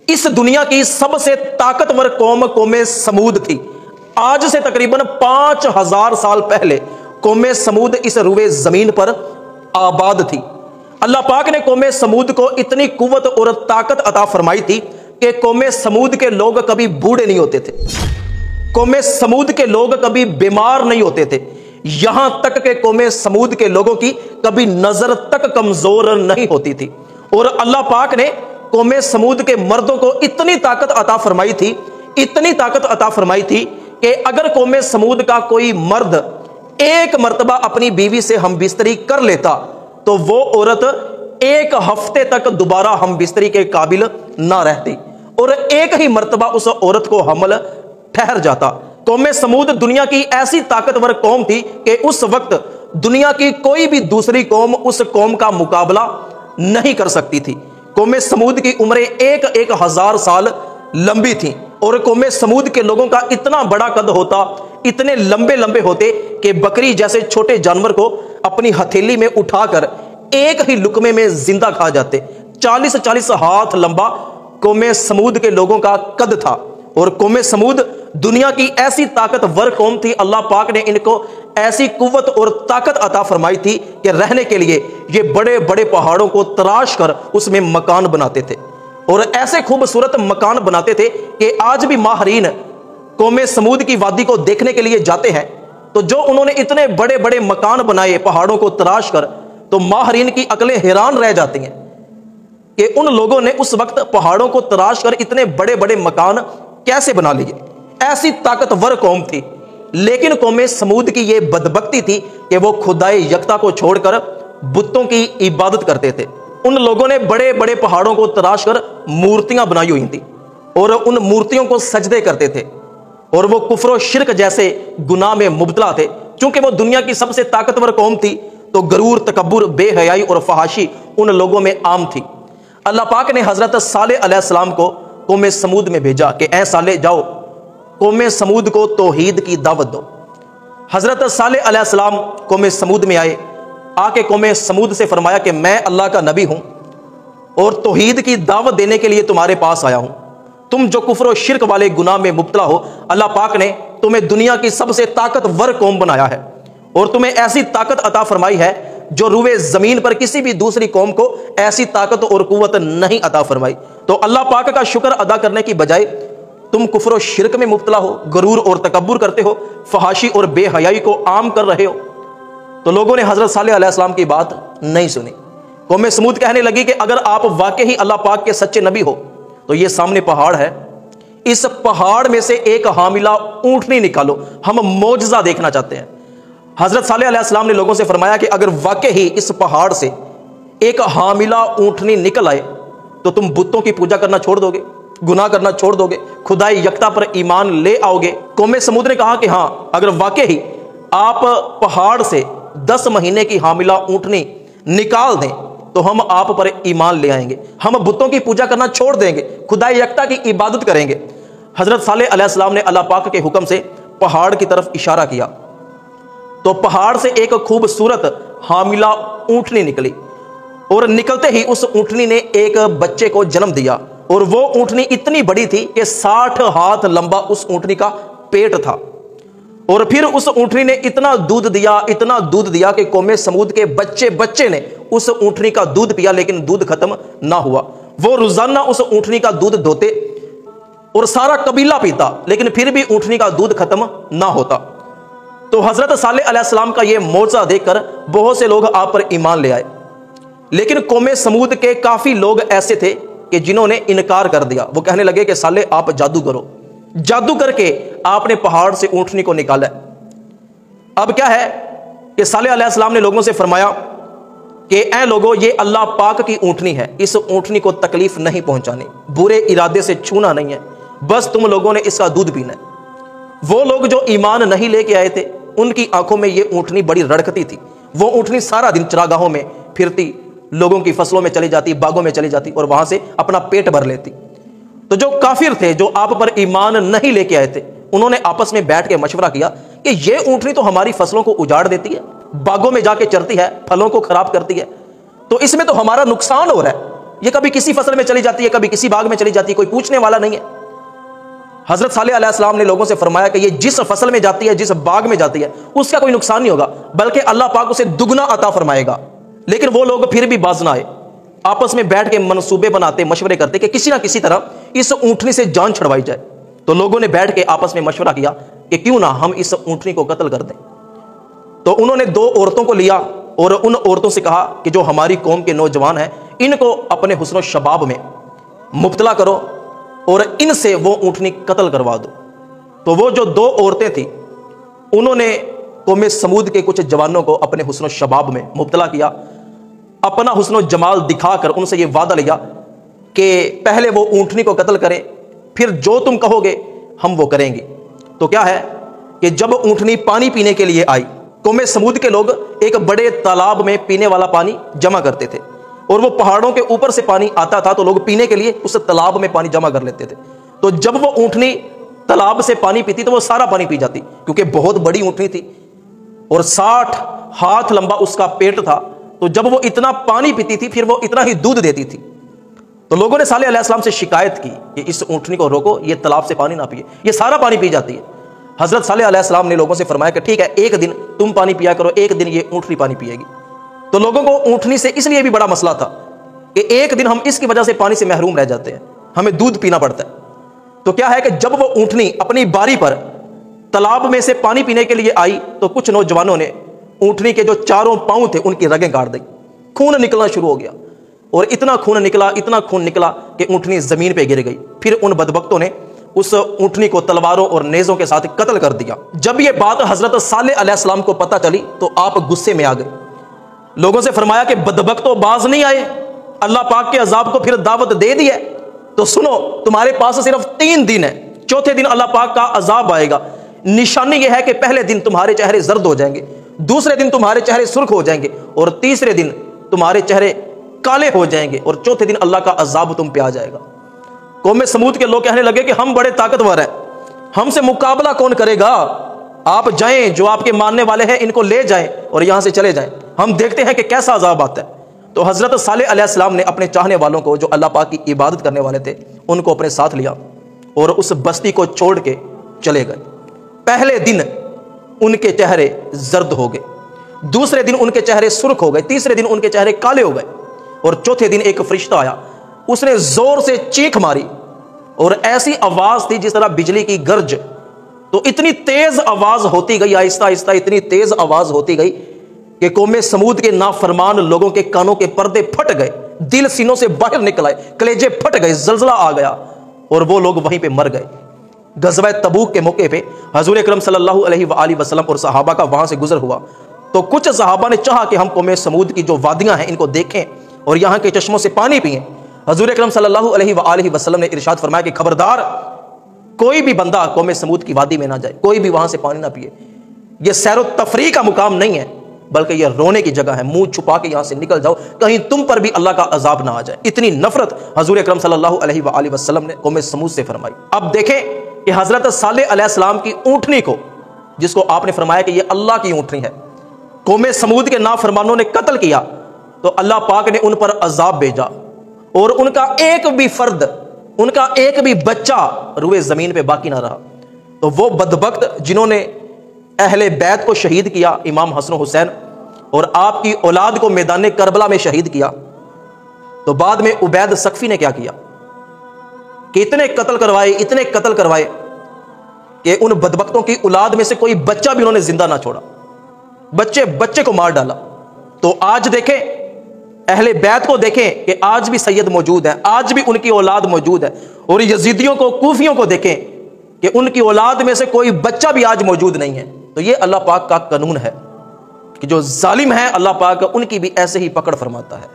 اس دنیا کی سب سے طاقتور قوم قوم سمود تھی۔ آج سے تقریباً 5000 سال پہلے قوم سمود اس روئے زمین پر آباد تھی۔ اللہ پاک نے قوم سمود کو اتنی قوت اور طاقت عطا فرمائی تھی کہ قوم سمود کے لوگ کبھی بوڑھے نہیں ہوتے تھے، قوم سمود کے لوگ کبھی بیمار نہیں ہوتے تھے، یہاں تک کہ قوم سمود کے لوگوں کی کبھی نظر تک کمزور نہیں ہوتی تھی۔ اور اللہ پاک نے قوم سمود کے مردوں کو اتنی طاقت عطا فرمائی تھی، اتنی طاقت عطا فرمائی تھی کہ اگر قوم سمود کا کوئی مرد ایک مرتبہ اپنی بیوی سے ہم بستری کر لیتا تو وہ عورت ایک ہفتے تک دوبارہ ہم بستری کے قابل نہ رہتی، اور ایک ہی مرتبہ اس عورت کو حمل ٹھہر جاتا۔ قوم سمود دنیا کی ایسی طاقتور قوم تھی کہ اس وقت دنیا کی کوئی بھی دوسری قوم اس قوم کا مقابلہ نہیں کر سکتی تھی۔ قوم سمود کی عمریں 1000 سال لمبی تھیں، اور قوم سمود کے لوگوں کا اتنا بڑا قد ہوتا، اتنے لمبے لمبے ہوتے کہ بکری جیسے چھوٹے جانور کو اپنی ہتھیلی میں اٹھا کر ایک ہی لقمے میں زندہ کھا جاتے۔ 40 ہاتھ لمبا قوم سمود کے لوگوں کا قد تھا، اور قوم سمود دنیا کی ایسی طاقتور قوم تھی، اللہ پاک نے ان کو ایسی قوت اور طاقت عطا فرمائی تھی کہ رہنے کے لیے یہ بڑے بڑے پہاڑوں کو تراش کر اس میں مکان بناتے تھے، اور ایسے خوبصورت مکان بناتے تھے کہ آج بھی ماہرین قوم سمود کی وادی کو دیکھنے کے لیے جاتے ہیں تو جو انہوں نے اتنے بڑے بڑے مکان بنائے پہاڑوں کو تراش کر، تو ماہرین کی عقلیں حیران رہ جاتی ہیں کہ ان لوگوں نے اس وقت پہاڑوں کو تراش کر اتنے بڑے بڑے مکان کیسے بنا لیے۔ ایسی طاقتور قوم تھی، لیکن قوم سمود کی یہ بدبختی تھی کہ وہ خدائے یکتا کو چھوڑ کر بتوں کی عبادت کرتے تھے۔ ان لوگوں نے بڑے بڑے پہاڑوں کو تراش کر مورتیاں بنائی ہوئی تھیں، اور ان مورتیوں کو سجدے کرتے تھے، اور وہ کفر و شرک جیسے گناہ میں مبتلا تھے۔ چونکہ وہ دنیا کی سب سے طاقتور قوم تھی تو غرور، تکبر، بے حیائی اور فحاشی ان لوگوں میں عام تھی۔ اللہ پاک نے حضرت صالح علیہ السلام کو قوم سمود میں بھیجا کہ اے صالح جاؤ قوم سمود کو توحید کی دعوت دو۔ حضرت صالح علیہ السلام قوم سمود میں آئے، آ کے قوم سمود سے فرمایا کہ میں اللہ کا نبی ہوں اور توحید کی دعوت دینے کے لیے تمہارے پاس آیا ہوں۔ تم جو کفر و شرک والے گناہ میں مبتلا ہو، اللہ پاک نے تمہیں دنیا کی سب سے طاقتور قوم بنایا ہے، اور تمہیں ایسی طاقت عطا فرمائی ہے جو روئے زمین پر کسی بھی دوسری قوم کو ایسی طاقت اور قوت نہیں عطا فرمائی۔ تو اللہ پاک کا شکر ادا کرنے کی بجائے تم کفر و شرک میں مبتلا ہو، غرور اور تکبر کرتے ہو، فحاشی اور بے حیائی کو عام کر رہے ہو۔ تو لوگوں نے حضرت صالح علیہ السلام کی بات نہیں سنی۔ قوم سمود کہنے لگی کہ اگر آپ واقعی اللہ پاک کے سچے نبی ہو تو یہ سامنے پہاڑ ہے، اس پہاڑ میں سے ایک حاملہ اونٹنی نکالو، ہم معجزہ دیکھنا چاہتے ہیں۔ حضرت صالح علیہ السلام نے لوگوں سے فرمایا کہ اگر واقعی اس پہاڑ سے ایک حاملہ اونٹنی نکل آئے تو تم بتوں کی پوجا کرنا چھوڑ دو گے، گناہ کرنا چھوڑ دو گے، خدائی یکتا پر ایمان لے آؤ گے۔ قوم سمود نے کہا کہ ہاں، اگر واقعی آپ پہاڑ سے 10 مہینے کی حاملہ اونٹنی نکال دیں تو ہم آپ پر ایمان لے آئیں گے، ہم بتوں کی پوجا کرنا چھوڑ دیں گے، خدائی یکتا کی عبادت کریں گے۔ حضرت صالح علیہ السلام نے اللہ پاک کے حکم سے پہاڑ کی طرف اشارہ کیا تو پہاڑ سے ایک خوبصورت حاملہ اونٹنی نکلی، اور نکلتے ہی اس اونٹنی نے ایک بچے کو جنم دیا، اور وہ اونٹنی اتنی بڑی تھی کہ 60 ہاتھ لمبا اس اونٹنی کا پیٹ تھا، اور پھر اس اونٹنی نے اتنا دودھ دیا کہ قوم سمود کے بچے نے اس اونٹنی کا دودھ پیا، لیکن دودھ ختم نہ ہوا۔ وہ روزانہ اس اونٹنی کا دودھ دھوتے اور سارا قبیلہ پیتا، لیکن پھر بھی اونٹنی کا دودھ ختم نہ ہوتا۔ تو حضرت صالح علیہ السلام کا یہ معجزہ دیکھ کر بہت سے لوگ آپ پر ایمان لے آئے، لیکن قوم سمود کے کافی لوگ ایسے تھے کہ جنہوں نے انکار کر دیا۔ وہ کہنے لگے کہ صالح آپ جادو کرو، جادو کر کے آپ نے پہاڑ سے اونٹنی کو نکالا ہے۔ اب کیا ہے کہ صالح علیہ السلام نے لوگوں سے فرمایا کہ اے لوگو، یہ اللہ پاک کی اونٹنی ہے، اس اونٹنی کو تکلیف نہیں پہنچانی، برے ارادے سے چھونا نہیں ہے، بس تم لوگوں نے اس کا دودھ پینا ہے۔ وہ لوگ جو ایمان نہیں لے کے آئے تھے ان کی آنکھوں میں یہ اونٹنی بڑی رڑکتی تھی۔ وہ اونٹنی سارا دن چراگاہوں میں پھرتی، لوگوں کی فصلوں میں چلی جاتی، باغوں میں چلی جاتی، اور وہاں سے اپنا پیٹ بھر لیتی۔ تو جو کافر تھے، جو آپ پر ایمان نہیں لے کے آئے تھے، انہوں نے آپس میں بیٹھ کے مشورہ کیا کہ یہ اونٹنی تو ہماری فصلوں کو اجاڑ دیتی ہے، باغوں میں جا کے چرتی ہے، پھلوں کو خراب کرتی ہے، تو اس میں تو ہمارا نقصان ہو رہا ہے، یہ کبھی کسی فصل میں چلی جاتی ہے، کبھی کسی باغ میں چلی جاتی ہے، کوئی پوچھنے والا نہیں ہے۔ حضرت صالح علیہ السلام نے لوگوں سے فرمایا کہ یہ جس فصل میں جاتی ہے، جس باغ میں جاتی ہے، اس کا کوئی نقصان نہیں ہوگا، بلکہ اللہ پاک اسے دگنا عطا فرمائے گا۔ لیکن وہ لوگ پھر بھی باز نہ آئے، آپس میں بیٹھ کے منصوبے بناتے، مشورے کرتے کہ کسی نہ کسی طرح اس اونٹنی سے جان چھڑوائی جائے۔ تو لوگوں نے بیٹھ کے آپس میں مشورہ کیا کہ کیوں نہ ہم اس اونٹنی کو قتل کر دیں۔ تو انہوں نے 2 عورتوں کو لیا اور ان عورتوں سے کہا کہ جو ہماری قوم کے نوجوان ہیں، ان کو اپنے حسن و شباب میں مبتلا کرو اور ان سے وہ اونٹنی قتل کروا دو۔ تو وہ جو 2 عورتیں تھیں، انہوں نے قوم سمود کے کچھ جوانوں کو اپنے حسن و شباب میں مبتلا کیا، اپنا حسن و جمال دکھا کر ان سے یہ وعدہ لیا کہ پہلے وہ اونٹنی کو قتل کریں، پھر جو تم کہو گے ہم وہ کریں گے۔ تو کیا ہے کہ جب اونٹنی پانی پینے کے لیے آئی، قوم سمود کے لوگ ایک بڑے تالاب میں پینے والا پانی جمع کرتے تھے، اور وہ پہاڑوں کے اوپر سے پانی آتا تھا تو لوگ پینے کے لیے اس تالاب میں پانی جمع کر لیتے تھے۔ تو جب وہ اونٹنی تالاب سے پانی پیتی تو وہ سارا پانی پی جاتی، کیونکہ بہت بڑی اونٹنی تھی اور 60 ہاتھ لمبا اس کا پیٹ تھا۔ تو جب وہ اتنا پانی پیتی تھی پھر وہ اتنا ہی دودھ دیتی تھی۔ تو لوگوں نے صالح علیہ السلام سے شکایت کی کہ اس اونٹنی کو روکو، یہ تالاب سے پانی نہ پیے، یہ سارا پانی پی جاتی ہے۔ حضرت صالح علیہ السلام نے لوگوں سے فرمایا کہ ٹھیک ہے، ایک دن تم پانی پیا کرو، ایک دن یہ اونٹنی پانی پیے گی۔ تو لوگوں کو اونٹنی سے اس لیے بھی بڑا مسئلہ تھا کہ ایک دن ہم اس کی وجہ سے پانی سے محروم رہ جاتے ہیں، ہمیں دودھ پینا پڑتا ہے۔ تو کیا ہے کہ جب وہ اونٹنی اپنی باری پر تالاب میں سے پانی پینے کے لیے آئی تو کچھ نوجوانوں نے اونٹنی کے جو 4 پاؤں تھے ان کی رگیں کاٹ دی، خون نکلنا شروع ہو گیا، اور اتنا خون نکلا کہ اونٹنی زمین پہ گر گئی۔ پھر ان بدبختوں نے اس اونٹنی کو تلواروں اور نیزوں کے ساتھ قتل کر دیا۔ جب یہ بات حضرت صالح علیہ السلام کو پتہ چلی تو آپ غصے میں آ گئے، لوگوں سے فرمایا کہ بدبختوں باز نہیں آئے، اللہ پاک کے عذاب کو پھر دعوت دے دی ہے، تو سنو تمہارے پاس صرف 3 دن ہے، چوتھے دن اللہ پاک کا عذاب آئے گا۔ نشانی یہ ہے کہ پہلے دن تمہارے چہرے زرد ہو جائیں گے، دوسرے دن تمہارے چہرے سرخ ہو جائیں گے، اور تیسرے دن تمہارے چہرے کالے ہو جائیں گے، اور چوتھے دن اللہ کا عذاب تم پہ آ جائے گا۔ قوم سمود کے لوگ کہنے لگے کہ ہم بڑے طاقتور ہیں، ہم سے مقابلہ کون کرے گا؟ آپ جائیں، جو آپ کے ماننے والے ہیں ان کو لے جائیں اور یہاں سے چلے جائیں، ہم دیکھتے ہیں کہ کیسا عذاب آتا ہے۔ تو حضرت صالح علیہ السلام نے اپنے چاہنے والوں کو جو اللہ پاک کی عبادت کرنے والے تھے ان کو اپنے ساتھ لیا اور اس بستی کو چھوڑ کے چلے گئے۔ پہلے دن ان کے چہرے زرد ہو گئے، دوسرے دن ان کے چہرے سرخ ہو گئے، تیسرے دن ان کے چہرے کالے ہو گئے، اور چوتھے دن ایک فرشتہ آیا، اس نے زور سے چیخ ماری اور ایسی آواز تھی جس طرح بجلی کی گرج۔ تو اتنی تیز آواز ہوتی گئی، آہستہ آہستہ اتنی تیز آواز ہوتی گئی کہ قوم سمود کے نافرمان لوگوں کے کانوں کے پردے پھٹ گئے، دل سینوں سے باہر نکل آئے، کلیجے پھٹ گئے، زلزلہ آ گیا اور وہ لوگ وہیں پہ مر گئے۔ غزوہ تبوک کے موقع پہ حضور اکرم صلی اللہ علیہ وآلہ وسلم اور صحابہ کا وہاں سے گزر ہوا، تو کچھ صحابہ نے چاہا کہ ہم قوم سمود کی جو وادیاں ہیں ان کو دیکھیں اور یہاں کے چشموں سے پانی پئیں۔ حضور اکرم صلی اللہ علیہ وآلہ وسلم نے ارشاد فرمایا کہ خبردار، کوئی بھی بندہ قوم سمود کی وادی میں نہ جائے، کوئی بھی وہاں سے پانی نہ پیے، یہ سیر و تفریح کا مقام نہیں ہے بلکہ یہ رونے کی جگہ ہے، منہ چھپا کے یہاں سے نکل جاؤ، کہیں تم پر بھی اللہ کا عذاب نہ آ جائے۔ اتنی نفرت حضور اکرم صلی اللہ علیہ وآلہ وسلم نے قوم سمود سے فرمائی۔ اب دیکھیں کہ حضرت صالح علیہ السلام کی اونٹنی کو، جس کو آپ نے فرمایا کہ یہ اللہ کی اونٹنی ہے، قوم سمود کے نافرمانوں نے قتل کیا، تو اللہ پاک نے ان پر عذاب بھیجا اور ان کا ایک بھی فرد، ان کا ایک بھی بچہ روئے زمین پہ باقی نہ رہا۔ تو وہ بدبخت جنہوں نے اہل بیت کو شہید کیا، امام حسن و حسین، اور آپ کی اولاد کو میدان کربلا میں شہید کیا، تو بعد میں عبید ثقفی نے کیا کیا کہ اتنے قتل کروائے کہ ان بدبختوں کی اولاد میں سے کوئی بچہ بھی انہوں نے زندہ نہ چھوڑا، بچے کو مار ڈالا۔ تو آج دیکھیں اہل بیت کو دیکھیں کہ آج بھی سید موجود ہیں، آج بھی ان کی اولاد موجود ہے، اور یزیدیوں کو، کوفیوں کو دیکھیں کہ ان کی اولاد میں سے کوئی بچہ بھی آج موجود نہیں ہے۔ تو یہ اللہ پاک کا قانون ہے کہ جو ظالم ہے اللہ پاک ان کی بھی ایسے ہی پکڑ فرماتا ہے۔